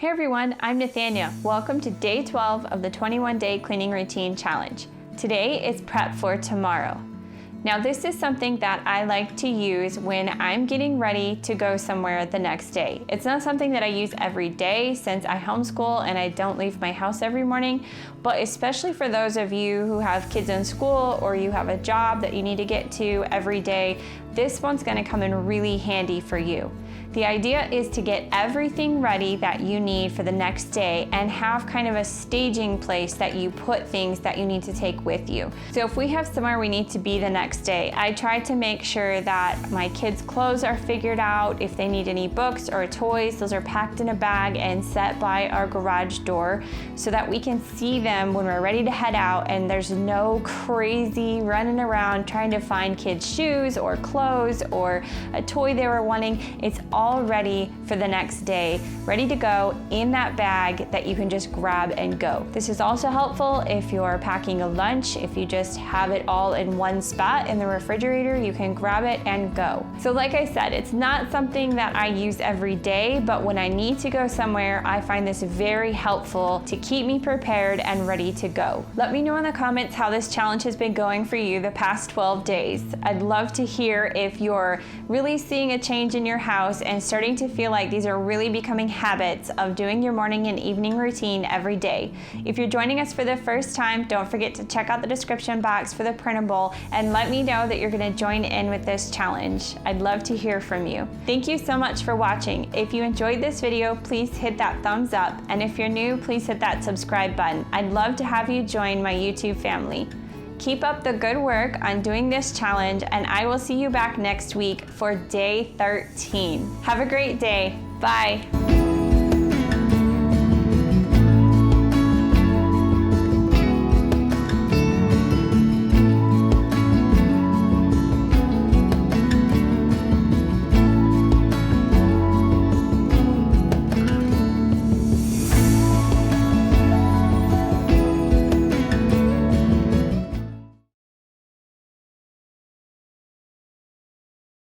Hey everyone, I'm Nathania. Welcome to day 12 of the 21-day cleaning routine challenge. Today is prep for tomorrow. Now this is something that I like to use when I'm getting ready to go somewhere the next day. It's not something that I use every day since I homeschool and I don't leave my house every morning, but especially for those of you who have kids in school or you have a job that you need to get to every day, this one's gonna come in really handy for you. The idea is to get everything ready that you need for the next day and have kind of a staging place that you put things that you need to take with you. So if we have somewhere we need to be the next day, I try to make sure that my kids' clothes are figured out. If they need any books or toys, those are packed in a bag and set by our garage door so that we can see them when we're ready to head out and there's no crazy running around trying to find kids' shoes or clothes or a toy they were wanting. It's all ready for the next day, ready to go in that bag that you can just grab and go. This is also helpful if you're packing a lunch. If you just have it all in one spot in the refrigerator, you can grab it and go. So like I said, it's not something that I use every day, but when I need to go somewhere, I find this very helpful to keep me prepared and ready to go. Let me know in the comments how this challenge has been going for you the past 12 days. I'd love to hear if you're really seeing a change in your house and starting to feel like these are really becoming habits of doing your morning and evening routine every day. If you're joining us for the first time, don't forget to check out the description box for the printable and let me know that you're going to join in with this challenge. I'd love to hear from you. Thank you so much for watching. If you enjoyed this video, please hit that thumbs up, and if you're new, please hit that subscribe button. I'd love to have you join my YouTube family. Keep up the good work on doing this challenge, and I will see you back next week for day 13. Have a great day. Bye.